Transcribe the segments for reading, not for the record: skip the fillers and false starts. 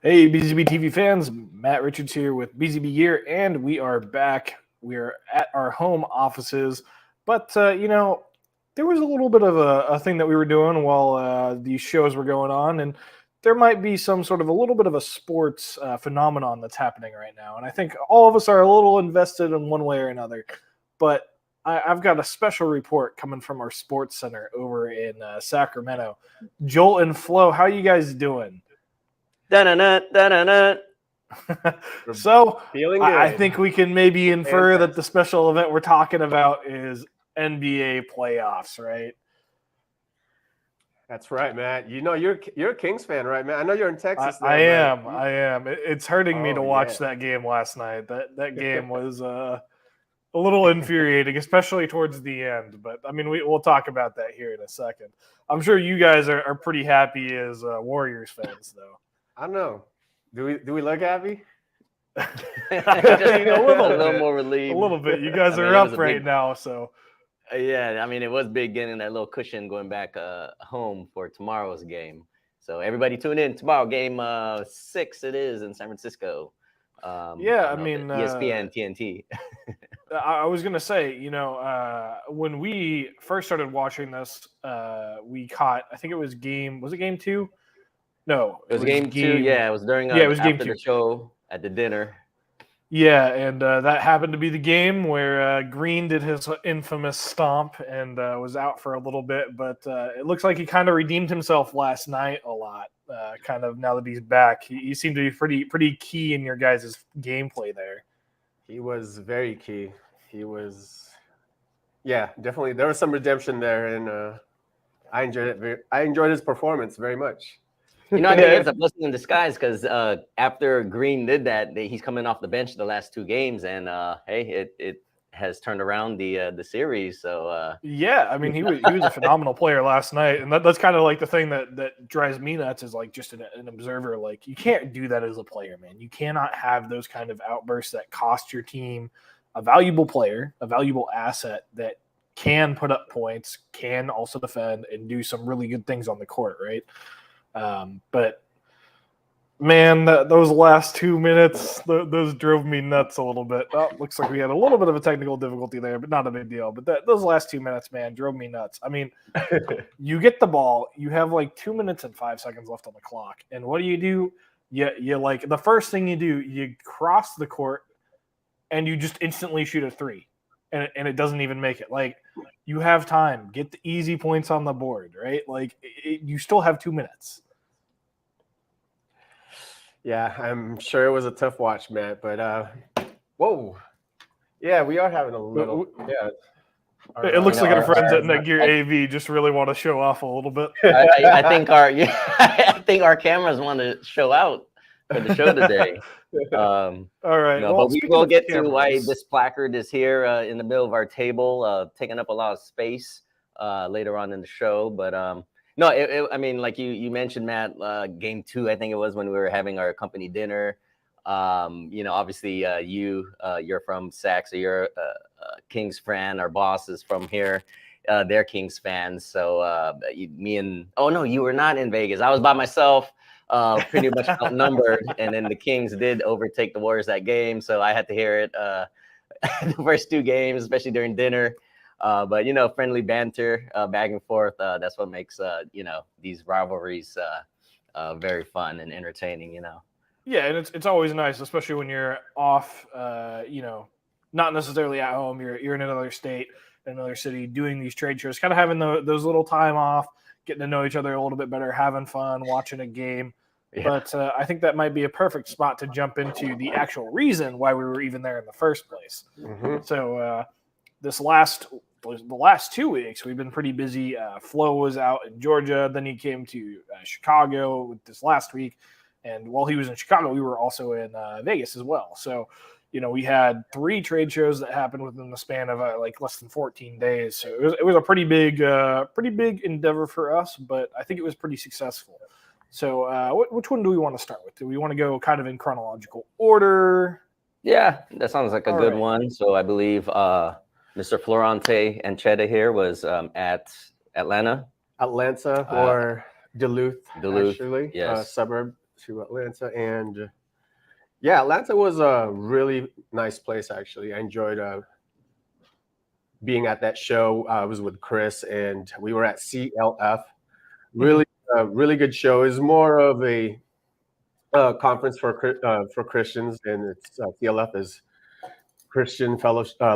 Hey, BZB TV fans, Matt Richards here with BZB Gear, and we are back. We are at our home offices, but there was a little bit of a thing that we were doing while these shows were going on, and there might be some sort of a little bit of a sports phenomenon that's happening right now, and I think all of us are a little invested in one way or another. But I've got a special report coming from our sports center over in Sacramento. Joel and Flo, how you guys doing? Da-na-na, da-na-na. So Feeling good. I think we can maybe infer that the special event we're talking about is NBA playoffs, right? That's right, Matt. You know you're a Kings fan, right, man? I know you're in Texas. I am. It's hurting me to watch that game last night. That game was a little infuriating, especially towards the end. But I mean, we'll talk about that here in a second. I'm sure you guys are pretty happy as Warriors fans, though. I don't know. Do we look happy? a little more relieved. A little bit. You guys are up right now, so. Yeah, I mean, it was big getting that little cushion going back home for tomorrow's game. So everybody tune in tomorrow, game 6 it is in San Francisco. I mean, ESPN, TNT. I was going to say, when we first started watching this, we caught, I think it was game 2? No. It was game 2, yeah. It was during it was after the show at the dinner. Yeah, and that happened to be the game where Green did his infamous stomp and was out for a little bit, but it looks like he kind of redeemed himself last night a lot, kind of now that he's back. He seemed to be pretty key in your guys' gameplay there. He was very key. He was, definitely. There was some redemption there, and I enjoyed it. I enjoyed his performance very much. I think it's a blessing in disguise because after Green did that, he's coming off the bench the last 2 games, and it has turned around the series. So I mean, he was a phenomenal player last night, and that's kind of like the thing that drives me nuts is like just an observer. Like, you can't do that as a player, man. You cannot have those kind of outbursts that cost your team a valuable player, a valuable asset that can put up points, can also defend, and do some really good things on the court, right? But man, those last 2 minutes, those drove me nuts a little bit. Oh, looks like we had a little bit of a technical difficulty there, but not a big deal. But those last 2 minutes, man, drove me nuts. I mean, you get the ball, you have like 2 minutes and 5 seconds left on the clock, and what do? You like the first thing you do, you cross the court, and you just instantly shoot a 3, and it doesn't even make it. Like, you have time, get the easy points on the board, right? Like, you still have 2 minutes. Yeah, I'm sure it was a tough watch, Matt. But whoa, yeah, we are having a little. Yeah, it looks like our friends at Netgear AV just really want to show off a little bit. I think our cameras want to show out for the show today. All right, but we will get to why this placard is here in the middle of our table, taking up a lot of space later on in the show. But no, I mean, like you mentioned, Matt, game 2, I think it was when we were having our company dinner. Obviously you're from Sac, so you're a Kings fan. Our boss is from here. They're Kings fans. So you were not in Vegas. I was by myself, pretty much outnumbered. And then the Kings did overtake the Warriors that game. So I had to hear it the first 2 games, especially during dinner. But friendly banter, back and forth. That's what makes these rivalries very fun and entertaining. Yeah, and it's always nice, especially when you're off. Not necessarily at home. You're in another state, in another city, doing these trade shows, kind of having those little time off, getting to know each other a little bit better, having fun, watching a game. Yeah. But I think that might be a perfect spot to jump into the actual reason why we were even there in the first place. Mm-hmm. So the last 2 weeks, we've been pretty busy. Flo was out in Georgia. Then he came to Chicago with this last week. And while he was in Chicago, we were also in Vegas as well. So, we had 3 trade shows that happened within the span of less than 14 days. So it was a pretty big endeavor for us, but I think it was pretty successful. So which one do we want to start with? Do we want to go kind of in chronological order? Yeah, that sounds like a good one. So I believe Mr. Florante Ancheta here was at Atlanta or Duluth, actually, yes. Suburb to Atlanta, and yeah, Atlanta was a really nice place. Actually, I enjoyed being at that show. I was with Chris, and we were at CLF. Really, really good show. It's more of a conference for Christians, and it's CLF is Christian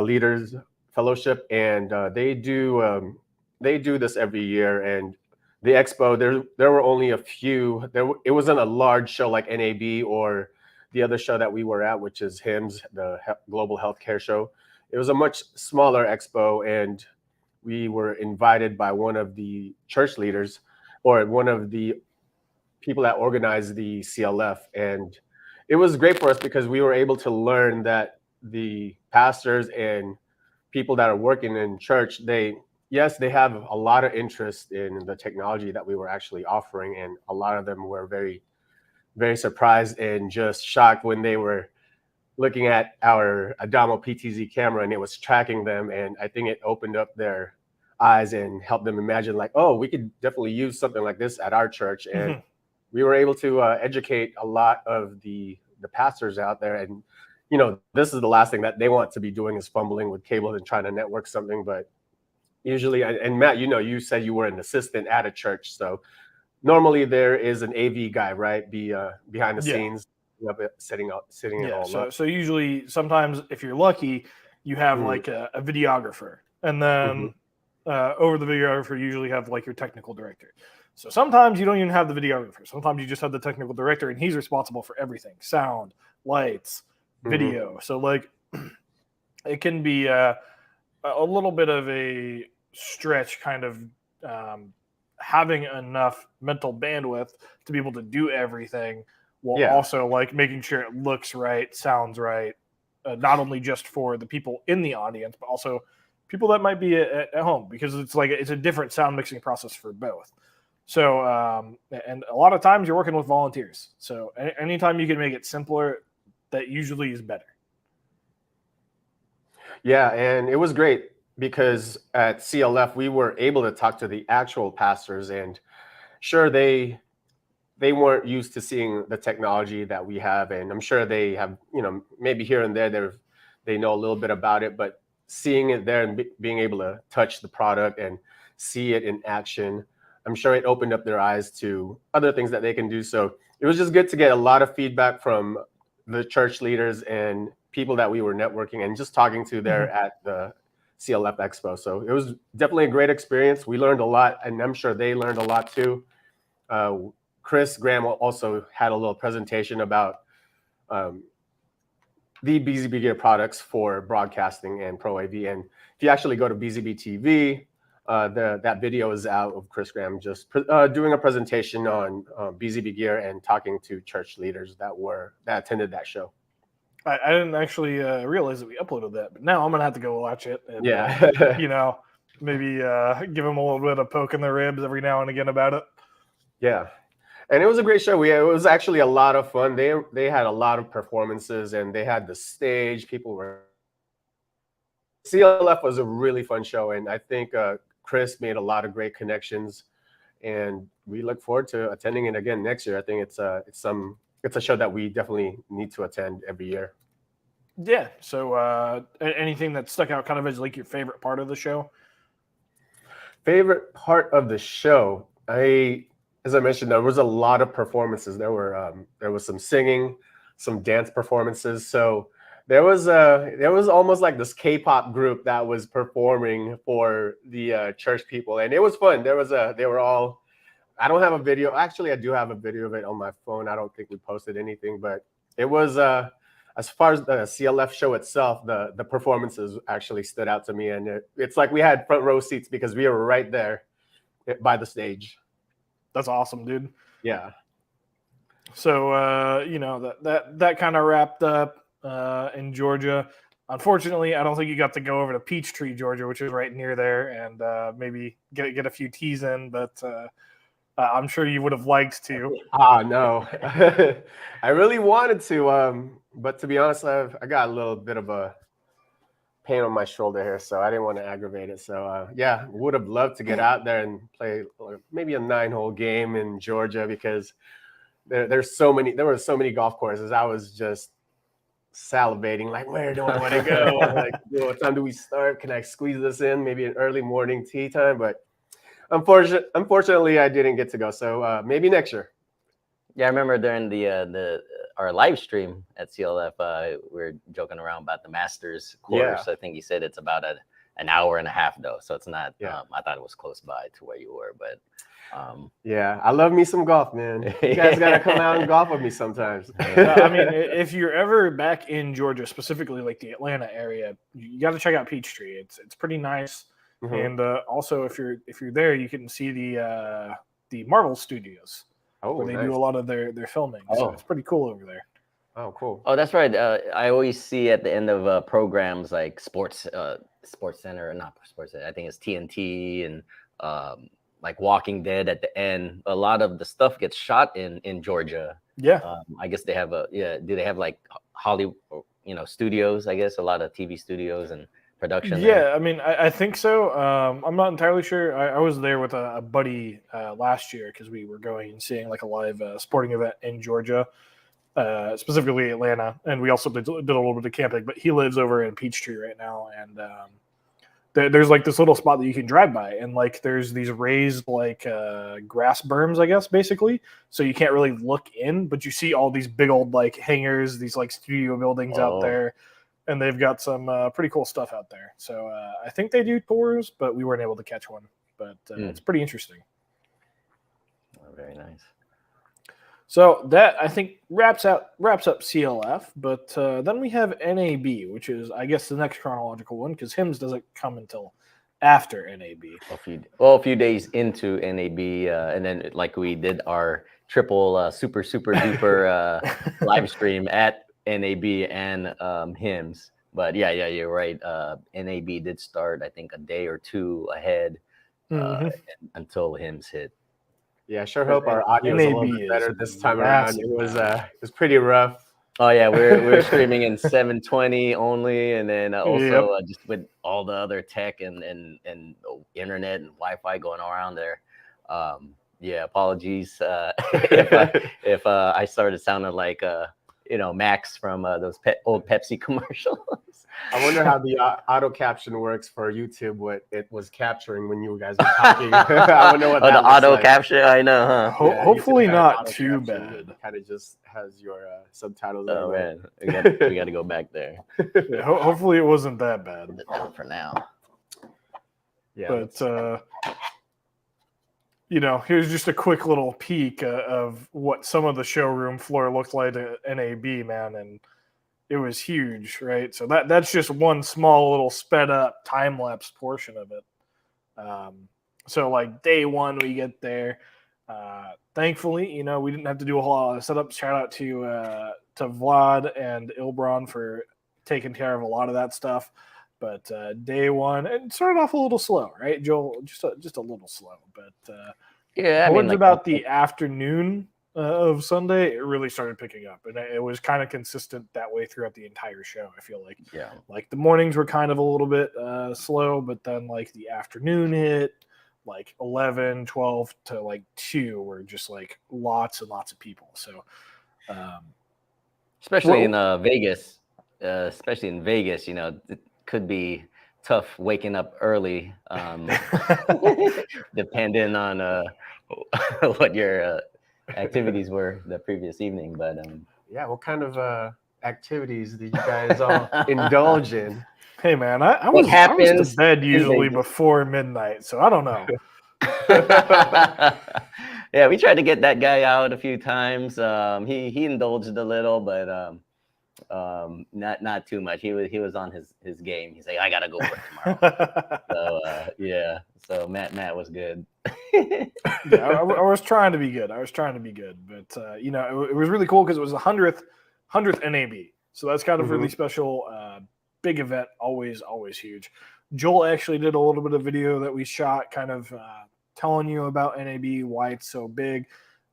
Leaders Fellowship, and they do this every year. And the expo, there were only a few. It wasn't a large show like NAB or the other show that we were at, which is HIMSS, the Global Healthcare Show. It was a much smaller expo, and we were invited by one of the church leaders or one of the people that organized the CLF, and it was great for us because we were able to learn that the pastors and people that are working in church, they have a lot of interest in the technology that we were actually offering, and a lot of them were very, very surprised and just shocked when they were looking at our Adamo PTZ camera and it was tracking them. And I think it opened up their eyes and helped them imagine, like, oh, we could definitely use something like this at our church. And we were able to educate a lot of the pastors out there. And this is the last thing that they want to be doing, is fumbling with cables and trying to network something. But usually, and Matt, you said you were an assistant at a church, so normally there is an AV guy, right? Behind the scenes, sitting it all up. So usually, sometimes if you're lucky, you have like a videographer, and then over the videographer, you usually have like your technical director. So sometimes you don't even have the videographer. Sometimes you just have the technical director, and he's responsible for everything: sound, lights, video. So like, it can be a little bit of a stretch, kind of having enough mental bandwidth to be able to do everything, while also like making sure it looks right, sounds right, not only just for the people in the audience, but also people that might be at home, because it's a different sound mixing process for both. So, and a lot of times you're working with volunteers. So anytime you can make it simpler, that usually is better. Yeah, and it was great because at CLF we were able to talk to the actual pastors, and sure, they weren't used to seeing the technology that we have, and I'm sure they have, maybe here and there they know a little bit about it, but seeing it there and being able to touch the product and see it in action, I'm sure it opened up their eyes to other things that they can do. So it was just good to get a lot of feedback from the church leaders and people that we were networking and just talking to there at the CLF Expo. So it was definitely a great experience. We learned a lot, and I'm sure they learned a lot too. Chris Graham also had a little presentation about the BZBGEAR products for broadcasting and Pro AV. And if you actually go to BZB TV, that video is out of Chris Graham just doing a presentation on BZBGEAR and talking to church leaders that attended that show. I didn't actually realize that we uploaded that, but now I'm gonna have to go watch it. And, maybe give them a little bit of poke in the ribs every now and again about it. Yeah, and it was a great show. It was actually a lot of fun. They had a lot of performances, and they had the stage. CLF was a really fun show, and I think Chris made a lot of great connections, and we look forward to attending it again next year. I think it's a show that we definitely need to attend every year. Yeah. So anything that stuck out kind of as like your favorite part of the show? Favorite part of the show, as I mentioned, there was a lot of performances. There was some singing, some dance performances. So there was almost like this K-pop group that was performing for the church people, and it was fun. They were all. I don't have a video. Actually, I do have a video of it on my phone. I don't think we posted anything, but it was as far as the CLF show itself, the performances actually stood out to me, and it's like we had front row seats because we were right there by the stage. That's awesome, dude. Yeah. So that kind of wrapped up in Georgia. Unfortunately, I don't think you got to go over to Peachtree, Georgia, which is right near there, and maybe get a few teas in, but I'm sure you would have liked to. No. I really wanted to, but to be honest, I got a little bit of a pain on my shoulder here, so I didn't want to aggravate it. So would have loved to get out there and play maybe a 9-hole game in Georgia, because there were so many golf courses. I was just salivating, like, where do I want to go? Like, what time do we start? Can I squeeze this in? Maybe an early morning tee time, but unfortunately, I didn't get to go. So maybe next year. Yeah, I remember during our live stream at CLF, we were joking around about the Masters course. I think you said it's about an hour and a half though, so it's not. I thought it was close by to where you were, but yeah, I love me some golf, man. You guys gotta come out and golf with me sometimes. I mean, if you're ever back in Georgia, specifically like the Atlanta area, you got to check out Peachtree. It's pretty nice, and also if you're there, you can see the Marvel Studios. Where they do a lot of their filming. So it's pretty cool over there. Oh, cool. Oh, that's right. I always see at the end of programs like Sports Center, or not Sports Center, I think it's TNT, and like Walking Dead at the end. A lot of the stuff gets shot in Georgia. Yeah. I guess they have do they have like Hollywood, studios, I guess, a lot of TV studios and production there? I mean, I think so. I'm not entirely sure. I was there with a buddy last year because we were going and seeing like a live sporting event in Georgia, specifically Atlanta, and we also did a little bit of camping. But he lives over in Peachtree right now, and there's like this little spot that you can drive by, and like there's these raised like grass berms, I guess, basically. So you can't really look in, but you see all these big old like hangars, these like studio buildings out there. And they've got some pretty cool stuff out there. So I think they do tours, but we weren't able to catch one. But it's pretty interesting. Oh, very nice. So that, I think, wraps up CLF. But then we have NAB, which is, I guess, the next chronological one, because HIMSS doesn't come until after NAB. A few days into NAB, and then like we did our triple super duper live stream at NAB and HIMSS. But yeah, you're right. NAB did start, I think, a day or two ahead until HIMSS hit. Yeah, I sure hope our audio is a little bit better this time around. It was pretty rough. Oh yeah, we're streaming in 720 only, and then also just with all the other tech and internet and Wi-Fi going around there. Apologies if I started sounding like Max from those old Pepsi commercials. I wonder how the auto caption works for YouTube. What it was capturing when you guys were talking. I wonder what the auto caption. I know, huh? Hopefully not too bad. Kind of just has your subtitles. Oh man, we got to go back there. Hopefully it wasn't that bad for now. Yeah, but here's just a quick little peek of what some of the showroom floor looked like at NAB, man, and it was huge, right? So that's just one small little sped up time lapse portion of it. So like day one, we get there. Thankfully, we didn't have to do a whole lot of setups. Shout out to Vlad and Ilbron for taking care of a lot of that stuff. But day one, it started off a little slow, right, Joel? Just a little slow. But about the afternoon of Sunday, it really started picking up, and it was kind of consistent that way throughout the entire show. I feel like, like the mornings were kind of a little bit slow, but then like the afternoon hit, like 11, 12 to like 2 were just like lots and lots of people. So, especially in Vegas, it could be tough waking up early, depending on what your activities were the previous evening. But what kind of activities did you guys all indulge in? Hey man, I was to bed usually before midnight, so I don't know. Yeah, we tried to get that guy out a few times. He indulged a little, but not too much. He was on his game. He's like, I gotta go work tomorrow. So Matt was good. I was trying to be good. But it was really cool because it was the 100th NAB. So that's kind of really special. Big event, always huge. Joel actually did a little bit of video that we shot, kind of telling you about NAB, why it's so big.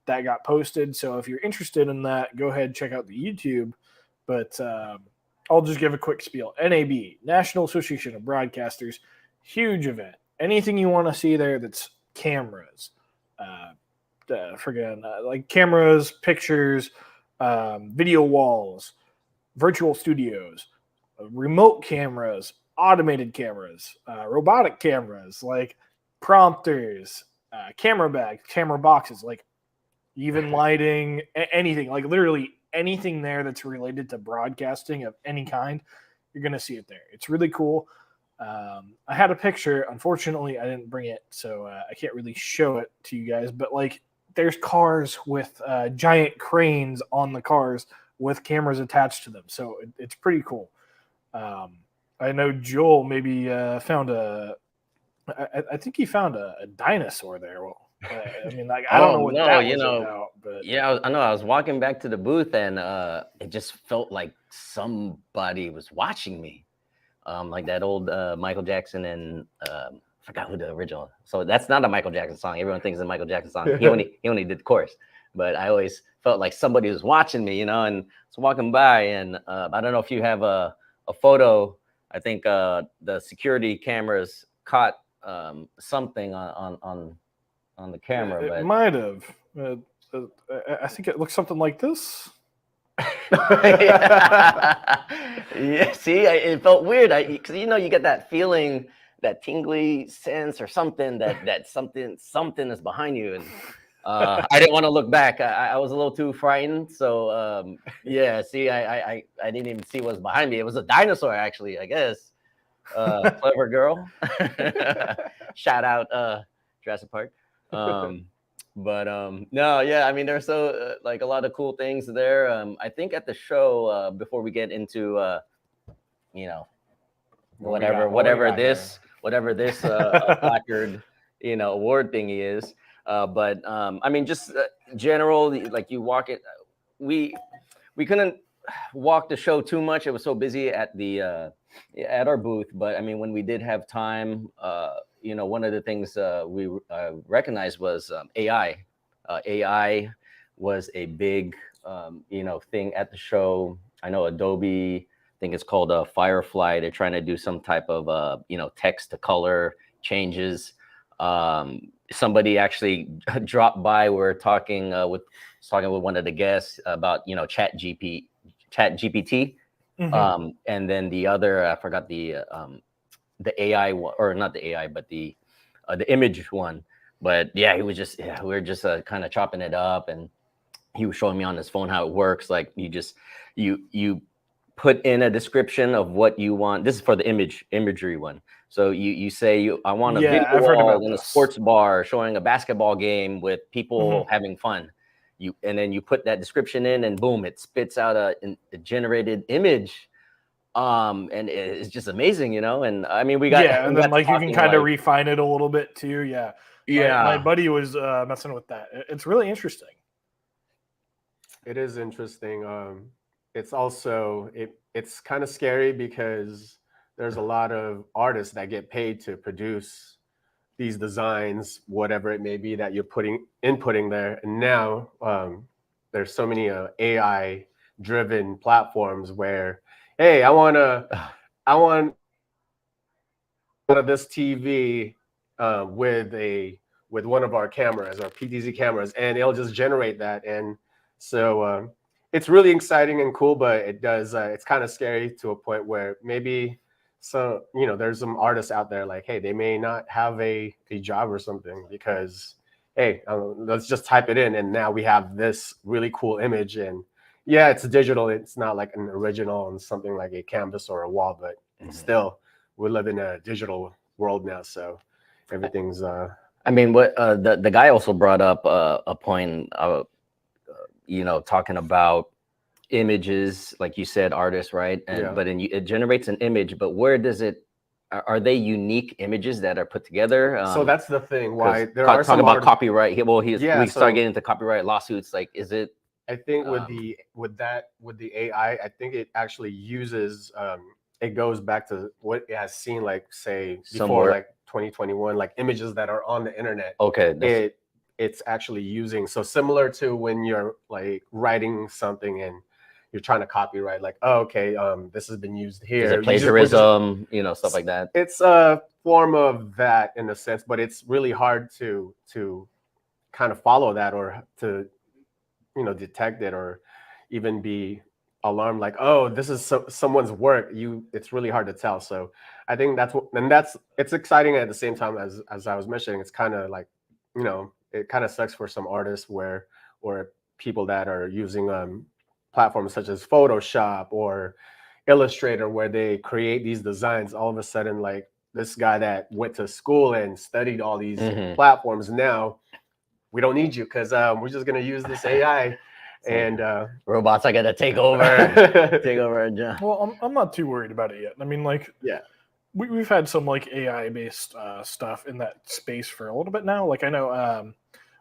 That got posted. So if you're interested in that, go ahead and check out the YouTube. But I'll just give a quick spiel. NAB, National Association of like cameras, pictures, video walls, virtual studios, remote cameras, automated cameras, robotic cameras, like prompters, camera bags, camera boxes, like even lighting, anything, like literally anything there that's related to broadcasting of any kind, you're going to see it there. It's really cool. I had a picture. Unfortunately, I didn't bring it, so I can't really show it to you guys. But like, there's cars with giant cranes on the cars with cameras attached to them. So it's pretty cool. I know Joel maybe found I think he found a dinosaur there. Well, I mean, like, I don't know what that was about, but yeah, I know. I was walking back to the booth, and it just felt like somebody was watching me, like that old Michael Jackson and I forgot who the original. So that's not a Michael Jackson song. Everyone thinks it's a Michael Jackson song. He only did the chorus, but I always felt like somebody was watching me, and I was walking by, and I don't know if you have a photo. I think the security cameras caught something on the camera. It might have. I think it looks something like this. Yeah, see, it felt weird. Because you get that feeling, that tingly sense or something that something is behind you, and I didn't want to look back. I was a little too frightened. So yeah, see, I didn't even see what was behind me. It was a dinosaur, actually, I guess. Clever girl. Shout out Jurassic Park. But no, yeah, I mean, there's like a lot of cool things there. I think at the show, before we get into whatever this placard award thingy is, but I mean, just general, like you walk it, we couldn't walk the show too much. It was so busy at our booth, but I mean, when we did have time, one of the things we recognized was AI. AI was a big, thing at the show. I know Adobe, I think it's called Firefly. They're trying to do some type of, text to color changes. Somebody actually dropped by. We're talking with one of the guests about, Chat GPT. Mm-hmm. And then the other, I forgot the AI one, or not the AI, but the image one. But yeah, he was just, we were just kind of chopping it up, and he was showing me on his phone how it works. Like you put in a description of what you want. This is for the imagery one. So you say I want a video wall in a sports bar showing a basketball game with people having fun. And then you put that description in, and boom, it spits out a generated image. And it's just amazing, and I mean, we got and then like you can kind of refine it a little bit too. Yeah. My buddy was messing with that. It's really interesting. It is interesting. It's also it's kind of scary because there's a lot of artists that get paid to produce these designs, whatever it may be that you're inputting there. And now there's so many AI driven platforms where, hey, I want this TV with one of our cameras, our PTZ cameras, and it'll just generate that. And so it's really exciting and cool, but it does it's kind of scary to a point where maybe there's some artists out there like, hey, they may not have a job or something because, hey, let's just type it in, and now we have this really cool image. And yeah, it's digital. It's not like an original on something like a canvas or a wall, but still, we live in a digital world now, so everything's. I mean, what the guy also brought up a point, talking about images, like you said, artists, right? And but it generates an image, but where does it? Are they unique images that are put together? So that's the thing. Why there are some about copyright? Well, we start getting into copyright lawsuits. Like, is it? I think with the AI, I think it actually uses. It goes back to what it has seen, like say before, like 2021, like images that are on the internet. Okay. It's actually using, so similar to when you're like writing something and you're trying to copyright, like, oh, okay, this has been used here. Is it plagiarism, stuff like that? It's a form of that in a sense, but it's really hard to kind of follow that, or to, you know, detect it, or even be alarmed, like, oh, this is someone's work. It's really hard to tell. So I think it's exciting. At the same time, as I was mentioning, it's kind of like, you know, it kind of sucks for some artists or people that are using platforms such as Photoshop or Illustrator, where they create these designs. All of a sudden, like, this guy that went to school and studied all these platforms, now we don't need you, because we're just going to use this AI. And robots are gonna take over our job. Well, I'm not too worried about it yet. I mean, like, yeah, we've had some like AI based stuff in that space for a little bit now. Like, I know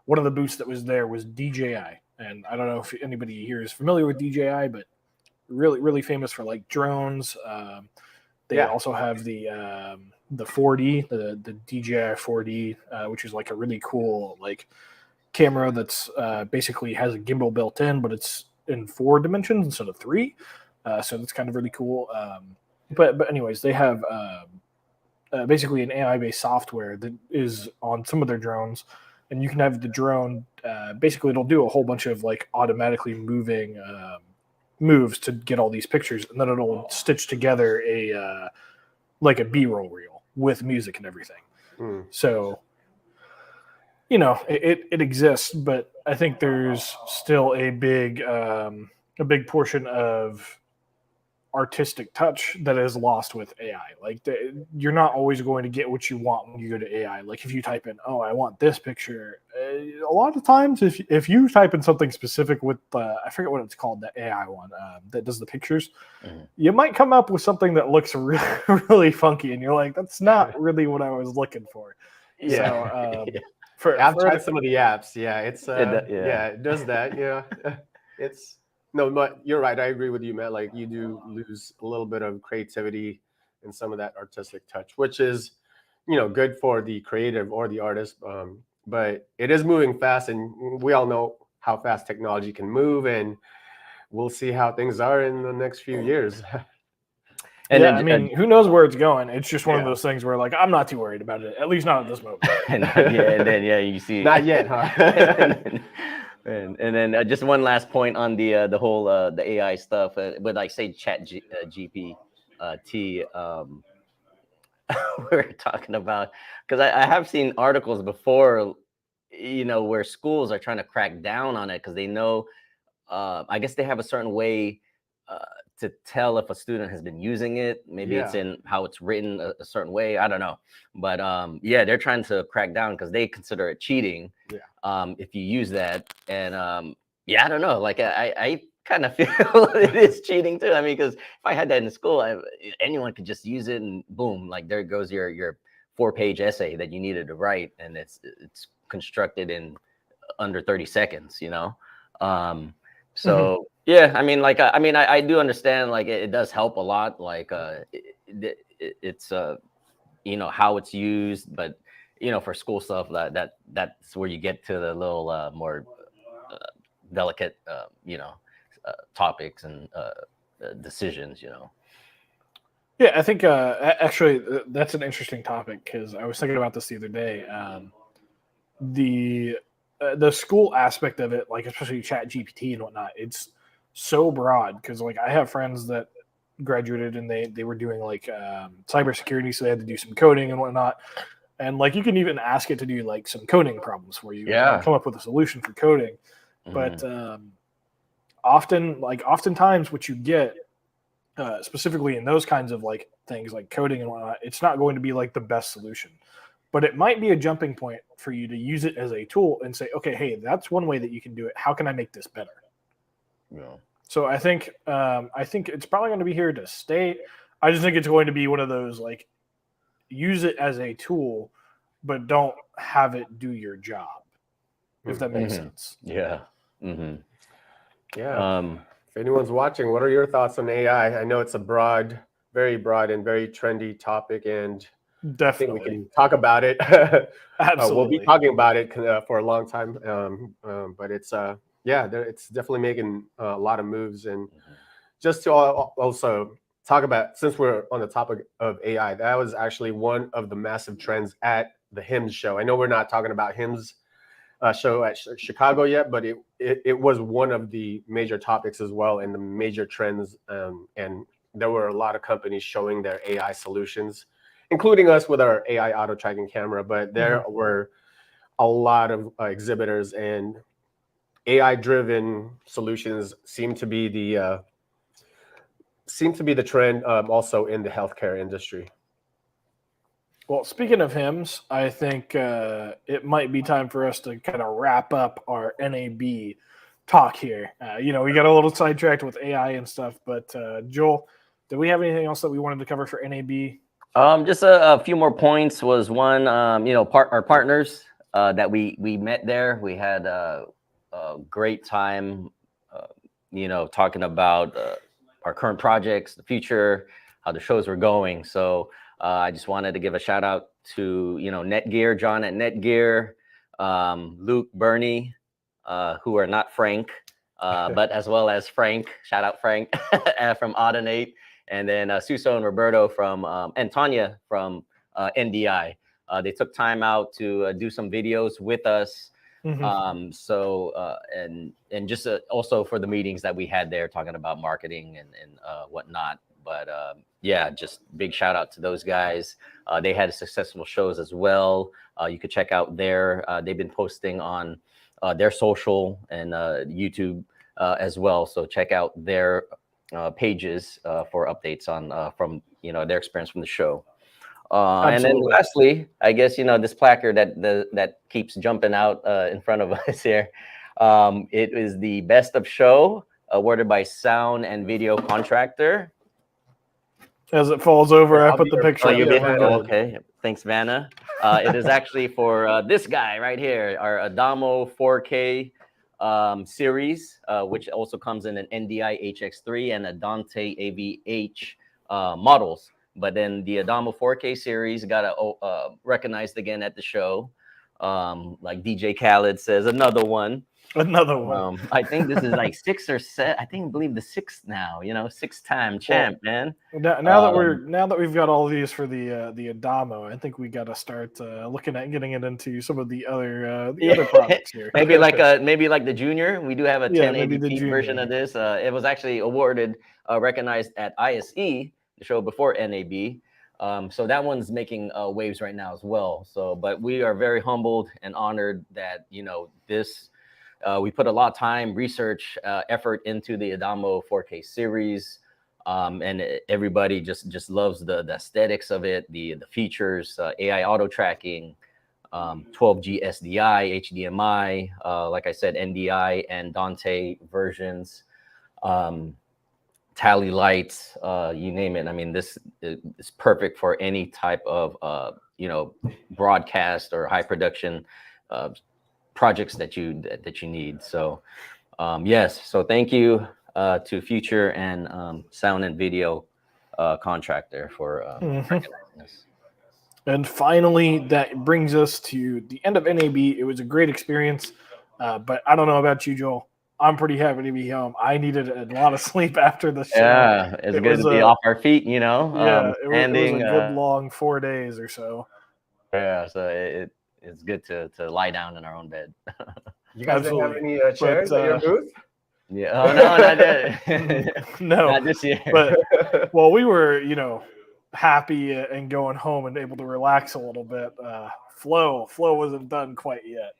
one of the booths that was there was DJI, and I don't know if anybody here is familiar with DJI, but really famous for like drones. They also have the 4D, the DJI 4D, which is like a really cool like camera that's basically has a gimbal built in, but it's in 4 dimensions instead of 3. So that's kind of really cool. But anyways, they have basically an AI-based software that is on some of their drones, and you can have the drone. Basically, it'll do a whole bunch of like automatically moving moves to get all these pictures, and then it'll stitch together a like a B-roll reel with music and everything. So, you know, it exists, but I think there's still a big portion of artistic touch that is lost with AI. Like, you're not always going to get what you want when you go to AI. Like, if you type in, oh, I want this picture, a lot of times if you type in something specific with I forget what it's called, the AI one that does the pictures, you might come up with something that looks really, really funky, and you're like, that's not really what I was looking for. So, I've tried some of the apps. Yeah, it's it does that. Yeah, it's no, but you're right. I agree with you, Matt. Like, you do lose a little bit of creativity and some of that artistic touch, which is, you know, good for the creative or the artist. But it is moving fast, and we all know how fast technology can move, and we'll see how things are in the next few years. And I mean, who knows where it's going? It's just one of those things where, like, I'm not too worried about it, at least not at this moment. and then you see, not yet, huh? and then just one last point on the whole the AI stuff with, like, say GPT. We're talking about, because I have seen articles before, you know, where schools are trying to crack down on it because they know, I guess they have a certain way to tell if a student has been using it. Maybe it's in how it's written a certain way. I don't know. But they're trying to crack down because they consider it cheating if you use that. And I don't know. Like, I kind of feel it is cheating too. I mean, because if I had that in school, anyone could just use it, and boom, like, there goes your 4-page essay that you needed to write, and it's constructed in under 30 seconds, you know? So yeah, I mean, like, I do understand, like, it does help a lot, like, it's you know, how it's used, but, you know, for school stuff, that's where you get to the little more delicate, you know, topics and decisions, you know. Yeah, I think actually that's an interesting topic, because I was thinking about this the other day. The school aspect of it, like, especially Chat GPT and whatnot, it's so broad, because, like, I have friends that graduated and they were doing like cybersecurity, so they had to do some coding and whatnot. And, like, you can even ask it to do like some coding problems for you, come up with a solution for coding. But oftentimes what you get, specifically in those kinds of like things like coding and whatnot, it's not going to be like the best solution, but it might be a jumping point for you to use it as a tool and say, okay, hey, that's one way that you can do it. How can I make this better? Yeah. So I think it's probably going to be here to stay. I just think it's going to be one of those, like, use it as a tool, but don't have it do your job, if that makes sense. Yeah. Yeah. If anyone's watching, what are your thoughts on AI? I know it's a very broad and very trendy topic, and definitely I think we can talk about it. Absolutely. We'll be talking about it for a long time. But it's it's definitely making a lot of moves. And just to also talk about, since we're on the topic of AI, that was actually one of the massive trends at the HIMSS show. I know we're not talking about HIMSS show at Chicago yet, but it was one of the major topics as well, and the major trends. And there were a lot of companies showing their AI solutions, including us with our AI auto tracking camera. But there were a lot of exhibitors, and AI-driven solutions seem to be the trend also in the healthcare industry. Well, speaking of hymns, I think it might be time for us to kind of wrap up our NAB talk here. We got a little sidetracked with AI and stuff, but Joel, did we have anything else that we wanted to cover for NAB? Just a few more points. Was one, our partners that we met there. We had a great time, talking about our current projects, the future, how the shows were going. So I just wanted to give a shout out to, Netgear, John at Netgear, Luke, Bernie, who are not Frank, but as well as Frank, shout out Frank from Audinate, and then Suso and Roberto and Tanya from NDI. They took time out to do some videos with us. And just also for the meetings that we had there talking about marketing and whatnot. But just big shout out to those guys. They had successful shows as well. You could check out they've been posting on their social and YouTube as well. So check out their pages for updates on from their experience from the show. And then lastly, I guess this placard that keeps jumping out in front of us here. It is the Best of Show awarded by Sound and Video Contractor. As it falls over, I put the picture. Okay, thanks, Vanna. It is actually for this guy right here, our Adamo 4K series, which also comes in an NDI HX3 and a Dante AVH models. But then the Adamo 4K series got recognized again at the show. Like DJ Khaled says, another one. I think this is like 6 or 7. I believe the 6th now. 6-time champ, man. Now that we've got all these for the Adamo, I think we got to start looking at getting it into some of the other products here. maybe like the Junior. We do have a 1080p version of this. It was actually awarded, recognized at ISE, the show before NAB. So that one's making waves right now as well. So, but we are very humbled and honored that this. We put a lot of time, research, effort into the Adamo 4K series, and everybody just loves the aesthetics of it, the features, AI auto tracking, 12G SDI, HDMI, like I said, NDI and Dante versions, tally lights, you name it. I mean, this is perfect for any type of broadcast or high production projects that you need. So yes, so thank you to Future and Sound and Video Contractor for recognizing us. And finally, that brings us to the end of NAB. It was a great experience, but I don't know about you, Joel. I'm pretty happy to be home. I needed a lot of sleep after the show. Yeah, it's good to be off our feet, Yeah, it was a good long 4 days or so. Yeah, so it's good to lie down in our own bed. You guys don't have any chairs at your booth? Yeah. Oh, no, not that. No, not this year. But we were, happy and going home and able to relax a little bit. Flo wasn't done quite yet.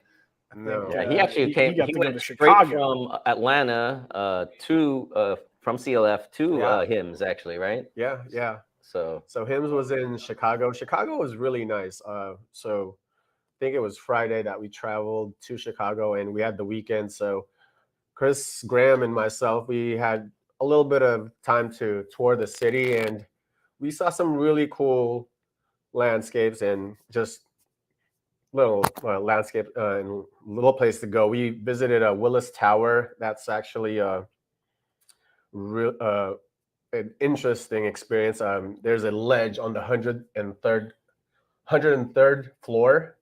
No. Yeah, he actually came. He went to Chicago from Atlanta from CLF to HIMS, actually, right? Yeah. So HIMS was in Chicago. Chicago was really nice. So I think it was Friday that we traveled to Chicago, and we had the weekend. So Chris, Graham, and myself, we had a little bit of time to tour the city, and we saw some really cool landscapes and just little landscape and little place to go. We visited Willis Tower. That's actually an interesting experience. There's a ledge on the 103rd floor.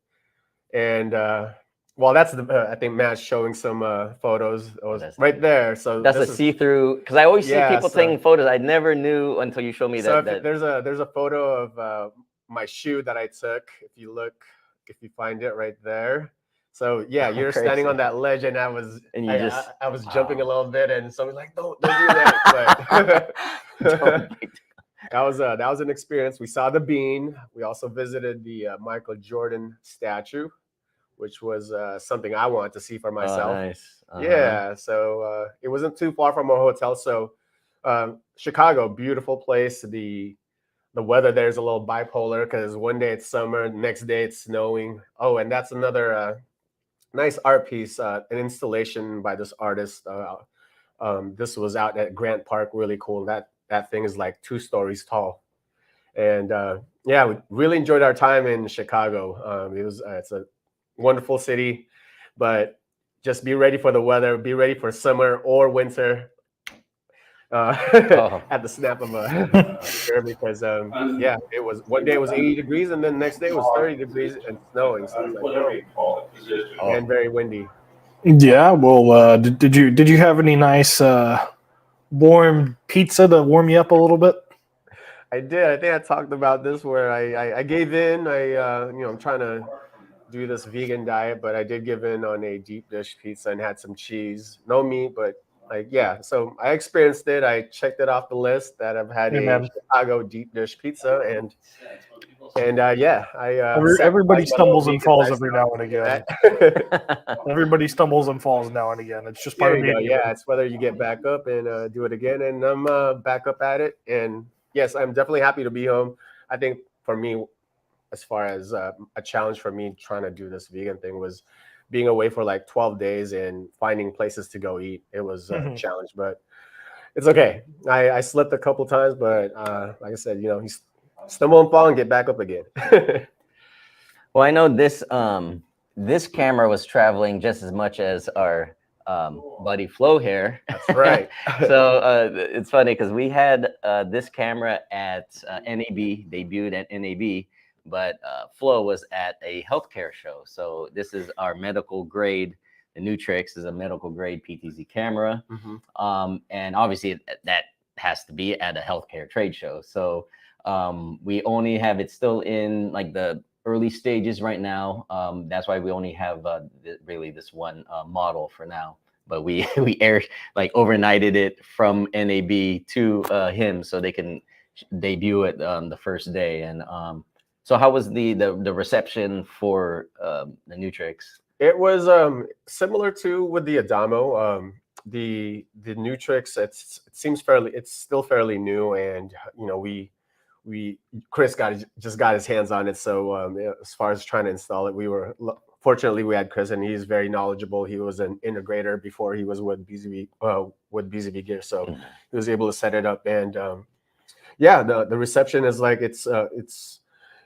And that's I think Matt's showing some photos. It was right there. So that's a see-through, because I always see people taking photos. I never knew until you showed me that. There's a photo of my shoe that I took. If you find it right there. So yeah, you're standing on that ledge, and I was jumping a little bit, and someone's like, "Don't do that." But that was an experience. We saw the Bean. We also visited the Michael Jordan statue, which was something I wanted to see for myself. Oh, nice. Yeah, so it wasn't too far from our hotel. So Chicago, beautiful place. The weather there is a little bipolar because one day it's summer, the next day it's snowing. Oh, and that's another nice art piece, an installation by this artist. This was out at Grant Park, really cool. That thing is like 2 stories tall. And yeah, we really enjoyed our time in Chicago. It's a wonderful city, but just be ready for the weather. Be ready for summer or winter at the snap of a finger, because yeah, it was one day it was 80 degrees, and then the next day it was 30 degrees and snowing. So it's like, and very windy. Yeah. Well, did you have any nice warm pizza to warm you up a little bit? I did. I think I talked about this where I gave in. I'm trying to do this vegan diet, but I did give in on a deep dish pizza and had some cheese, no meat, but yeah. So I experienced it. I checked it off the list that I've had a Chicago deep dish pizza, and yeah, everybody stumbles and falls every now and again. Everybody stumbles and falls now and again. It's just part of being. Yeah, it's whether you get back up and do it again, and I'm back up at it. And yes, I'm definitely happy to be home. I think for me, as far as a challenge for me trying to do this vegan thing was being away for like 12 days and finding places to go eat. It was a challenge, but it's okay. I slipped a couple times, but like I said, you stumble and fall and get back up again. Well, I know this camera was traveling just as much as our buddy Flo here. That's right. So it's funny because we had this camera at NAB, debuted at NAB, but Flo was at a healthcare show. So this is our medical grade. The Nutrix is a medical grade PTZ camera. And obviously that has to be at a healthcare trade show. So we only have it still in like the early stages right now. That's why we only have really this one model for now. But we overnighted it from NAB to him so they can debut it the first day. And so how was the reception for the Nutrix? It was similar to with the Adamo. The Nutrix, it's still fairly new, and Chris just got his hands on it. So as far as trying to install it, fortunately we had Chris, and he's very knowledgeable. He was an integrator before he was with BZBGEAR, so he was able to set it up. And yeah, the reception is like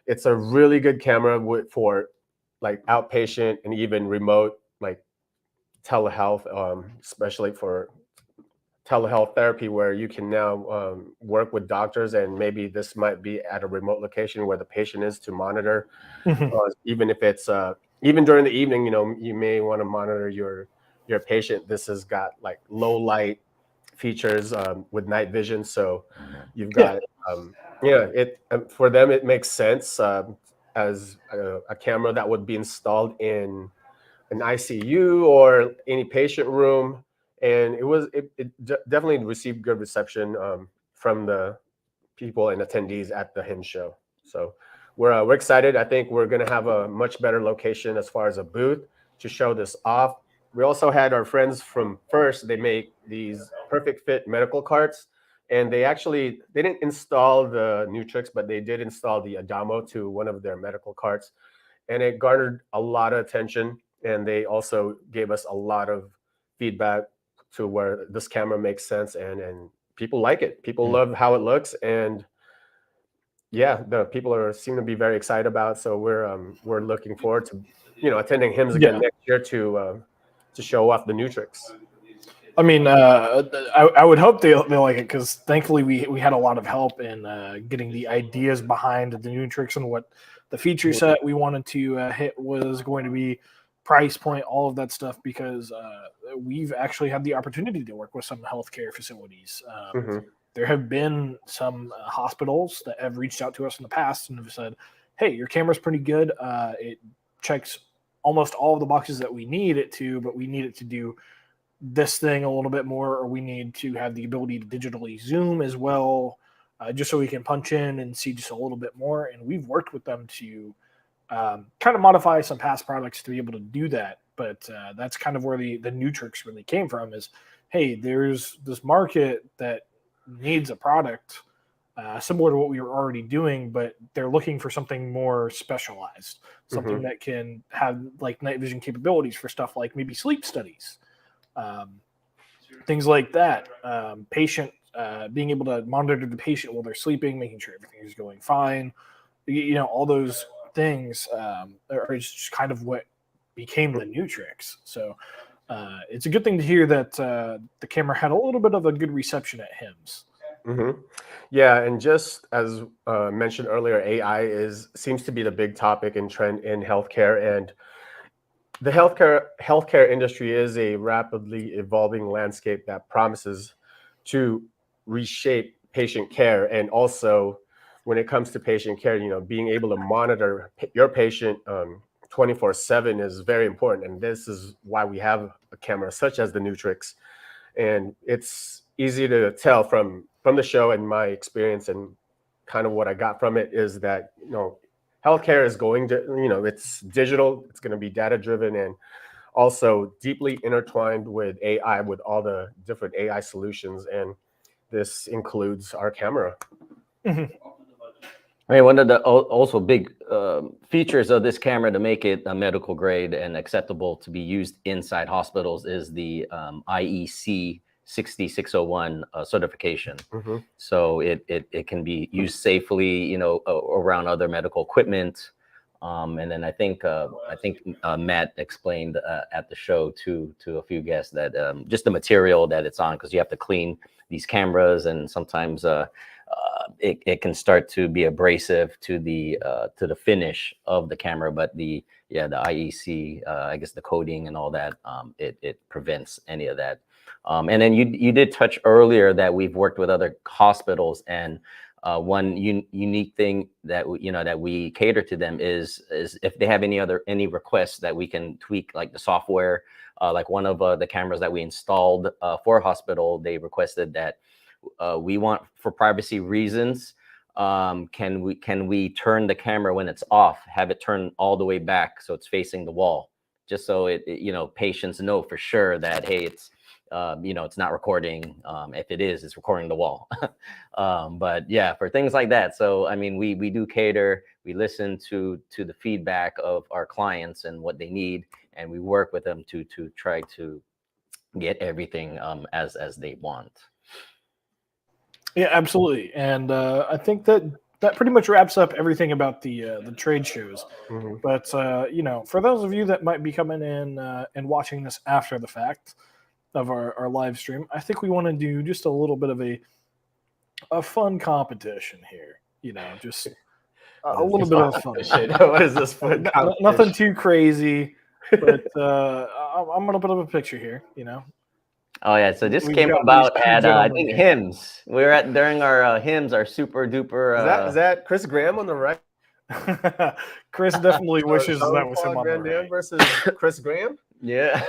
it's a really good camera for like outpatient and even remote like telehealth, especially for telehealth therapy, where you can now work with doctors, and maybe this might be at a remote location where the patient is to monitor. Even if it's even during the evening, you may want to monitor your patient. This has got like low light features with night vision, so you've got for them it makes sense as a camera that would be installed in an ICU or any patient room. And it definitely received good reception from the people and attendees at the HIM show. So we're excited. I think we're going to have a much better location as far as a booth to show this off. We also had our friends from First. They make these perfect fit medical carts, and they didn't install the Nutrix, but they did install the Adamo to one of their medical carts, and it garnered a lot of attention. And they also gave us a lot of feedback to where this camera makes sense, and people like it. People love how it looks, and yeah, the people seem to be very excited about it. So we're looking forward to attending HIMSS again next year to show off the Nutrix. I mean, I would hope they like it, because thankfully we had a lot of help in getting the ideas behind the Nutrix and what the feature set we wanted to hit was going to be, price point, all of that stuff, because we've actually had the opportunity to work with some healthcare facilities. There have been some hospitals that have reached out to us in the past and have said, hey, your camera's pretty good. It checks almost all of the boxes that we need it to, but we need it to do this thing a little bit more, or we need to have the ability to digitally zoom as well, just so we can punch in and see just a little bit more. And we've worked with them to kind of modify some past products to be able to do that. But that's kind of where the Nutrix really came from is, hey, there's this market that needs a product similar to what we were already doing, but they're looking for something more specialized, something that can have like night vision capabilities for stuff like maybe sleep studies. Things like that, patient being able to monitor the patient while they're sleeping, making sure everything is going fine. All those things are just kind of what became the Nutrix. So it's a good thing to hear that the camera had a little bit of a good reception at HIMSS. Yeah, and just as mentioned earlier, AI seems to be the big topic and trend in healthcare, and the healthcare industry is a rapidly evolving landscape that promises to reshape patient care. And also, when it comes to patient care, being able to monitor your patient 24/7 is very important. And this is why we have a camera such as the Nutrix. And it's easy to tell from the show and my experience, and kind of what I got from it is that healthcare is going to, it's digital, it's going to be data driven, and also deeply intertwined with AI, with all the different AI solutions. And this includes our camera. I mean, one of the also big features of this camera to make it a medical grade and acceptable to be used inside hospitals is the IEC 60601 certification. So it can be used safely, around other medical equipment. And then I think Matt explained at the show to a few guests that just the material that it's on, because you have to clean these cameras, and sometimes it can start to be abrasive to the finish of the camera. But the IEC, I guess the coding and all that, it prevents any of that. And then you did touch earlier that we've worked with other hospitals, and one unique thing that we cater to them is if they have any requests that we can tweak, like the software. Like one of the cameras that we installed for a hospital, they requested that we want, for privacy reasons, can we turn the camera when it's off, have it turn all the way back so it's facing the wall, just so patients know for sure that, hey, it's it's not recording. If it is, it's recording the wall. But yeah, for things like that. So I mean, we do cater. We listen to the feedback of our clients and what they need, and we work with them to try to get everything as they want. Yeah, absolutely. And I think that pretty much wraps up everything about the trade shows. But for those of you that might be coming in and watching this after the fact of our live stream, I think we want to do just a little bit of a fun competition here. Just a little bit of fun. What is this fun competition? Nothing too crazy, but I'm gonna put up a picture here. Oh yeah, so this came about at I think HIMSS. We were at during our HIMSS, our super duper. Is that Chris Graham on the right? Chris definitely wishes that was him on the right. Versus Chris Graham. Yeah.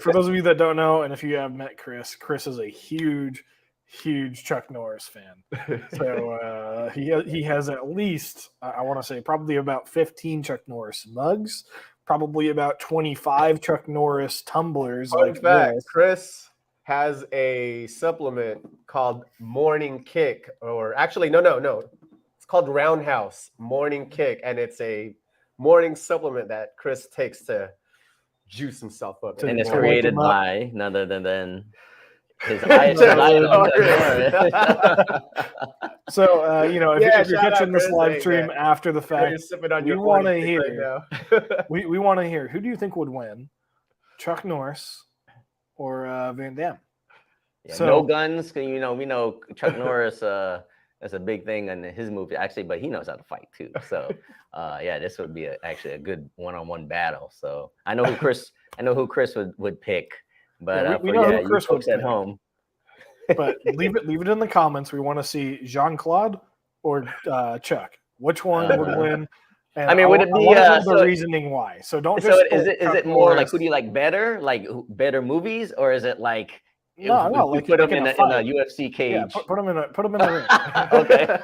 For those of you that don't know, and if you have met Chris is a huge Chuck Norris fan. So he has at least, I want to say, probably about 15 Chuck Norris mugs, probably about 25 Chuck Norris tumblers. In fact, Chris has a supplement called Morning Kick, or actually, no. It's called Roundhouse Morning Kick, and it's a morning supplement that Chris takes to juice himself up. And it's created by none other than his So, if you're catching this live stream after the fact, we want to hear. We want to hear, who do you think would win, Chuck Norris or Van Damme? Yeah, so, no guns. We know Chuck Norris. That's a big thing in his movie, actually, but he knows how to fight too. So, this would be actually a good one-on-one battle. So I know who Chris would pick. But we know who Chris would at home. But leave it in the comments. We want to see Jean-Claude or Chuck. Which one would win? And I mean, would it be the reasoning why? So don't just. So is it more like who do you like better, like better movies, or is it like no, like put them in a UFC cage? Yeah, put them in the ring. Okay.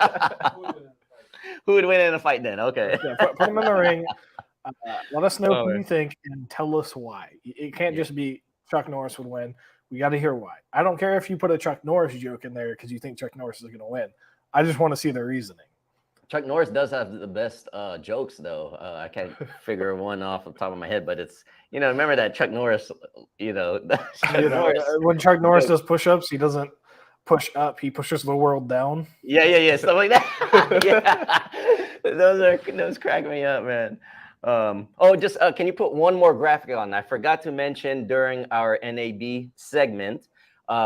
Who would win in a fight then? Okay. Yeah, put them in the ring. Let us know who you think and tell us why. It can't just be Chuck Norris would win. We got to hear why. I don't care if you put a Chuck Norris joke in there because you think Chuck Norris is going to win. I just want to see the reasoning. Chuck Norris does have the best jokes, though. I can't figure one off the top of my head, but it's, remember that Chuck Norris, when Chuck Norris does push-ups, he doesn't push up, he pushes the world down. Yeah, stuff like that. Yeah, those crack me up, man. Can you put one more graphic on? I forgot to mention during our NAB segment,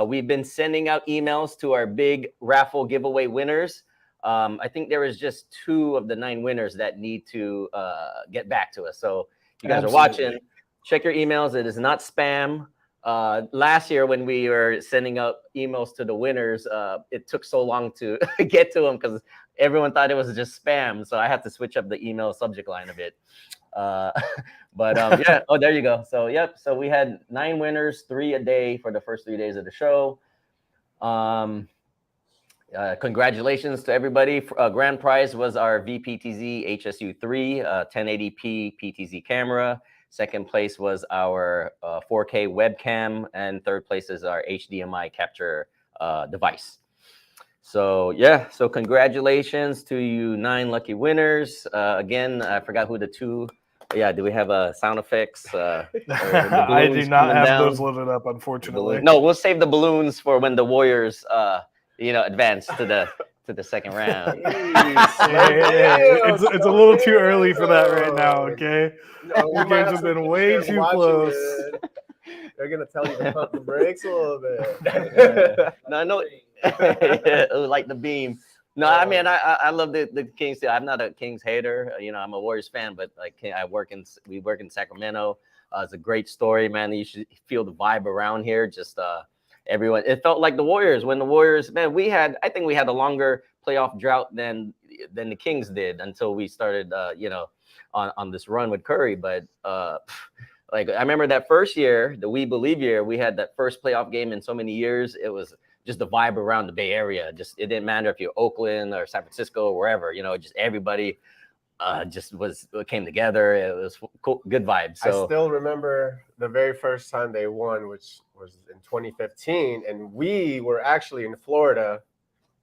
we've been sending out emails to our big raffle giveaway winners. I think there is just 2 of the 9 winners that need to get back to us. So you guys are watching, check your emails. It is not spam. Last year when we were sending out emails to the winners, it took so long to get to them because everyone thought it was just spam. So I had to switch up the email subject line a bit. Yeah. Oh, there you go. So, yep. So we had 9 winners, 3 a day for the first 3 days of the show. Congratulations to everybody. Grand prize was our VPTZ HSU3 1080p PTZ camera. Second place was our 4K webcam, and third place is our HDMI capture device. So yeah, so congratulations to you 9 lucky winners. Again, I forgot who the 2. Yeah, do we have sound effects? I do not have those loaded up, unfortunately. No, we'll save the balloons for when the Warriors advance to the second round. It's a little too early for that right now, okay? The games have been way too close. They're going to tell you to pump the brakes a little bit. No, like the beam. No, I mean, I love the Kings too. I'm not a Kings hater. I'm a Warriors fan, but like we work in Sacramento. It's a great story, man. You should feel the vibe around here. Just everyone, it felt like the Warriors when the Warriors, man, I think we had a longer playoff drought than the Kings did until we started, on this run with Curry. But like I remember that first year, the We Believe year, we had that first playoff game in so many years. It was just the vibe around the Bay Area. Just it didn't matter if you're Oakland or San Francisco or wherever, just everybody just came together. It was cool, good vibes. So I still remember the very first time they won, which was in 2015, and we were actually in Florida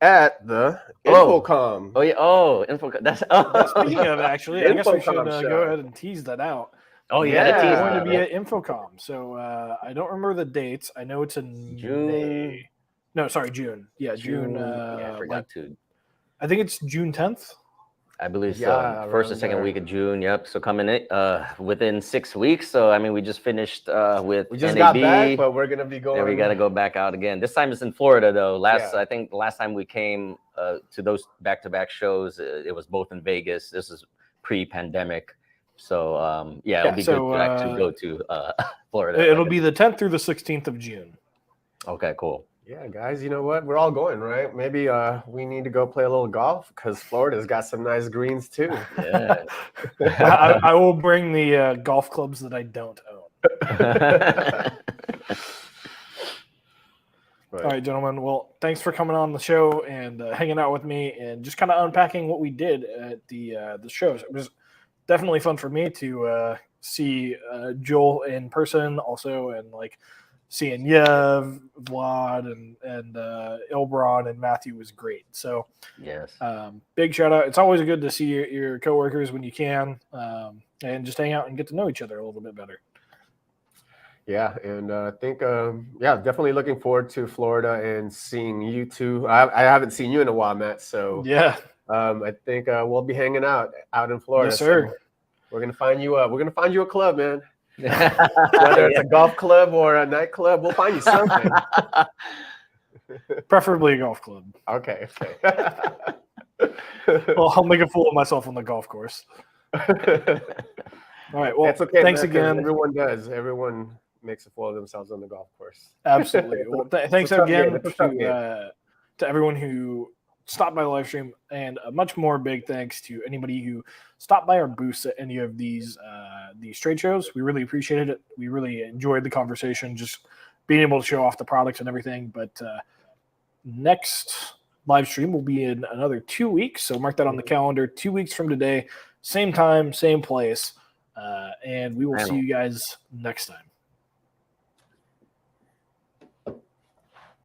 at the Infocom. Oh yeah. Oh, Infocom. That's speaking of actually, I guess we should go ahead and tease that out. Oh yeah, it's going to be at Infocom. So I don't remember the dates. I know it's in June. No, sorry, June. Yeah, June. I forgot I think it's June 10th. I believe so. First or second week of June. Yep. So coming in within 6 weeks. So I mean, we just finished with. We just NAB. got back, but we're gonna be going. Then we got to go back out again. This time it's in Florida though. I think the last time we came to those back-to-back shows, it was both in Vegas. This is pre-pandemic. So it'll be good to actually go to Florida. It'll be the 10th through the 16th of June. Okay, cool. Yeah, guys, you know what? We're all going, right? Maybe we need to go play a little golf because Florida's got some nice greens too. Yeah. I will bring the golf clubs that I don't own. All right, gentlemen. Well, thanks for coming on the show and hanging out with me and just kind of unpacking what we did at the shows. It was definitely fun for me to see Joel in person also, and like seeing Yev, Vlad, and Ilbron and Matthew was great. So yes, big shout out. It's always good to see your coworkers when you can, and just hang out and get to know each other a little bit better. Yeah, and I think definitely looking forward to Florida and seeing you too. I haven't seen you in a while, Matt. So yeah, I think we'll be hanging out in Florida. Yes, sir. So we're gonna find you. We're gonna find you a club, man. Whether it's a golf club or a nightclub, we'll find you something. Preferably a golf club. Okay. Well, I'll make a fool of myself on the golf course. All right. Well, that's okay, thanks man, again. Everyone does. Everyone makes a fool of themselves on the golf course. Absolutely. Well, thanks again to everyone who stopped by the live stream, and a much more big thanks to anybody who stopped by our booths at any of these trade shows. We really appreciated it. We really enjoyed the conversation, just being able to show off the products and everything. But next live stream will be in another 2 weeks, so mark that on the calendar. 2 weeks from today, same time, same place, and we will see you guys next time.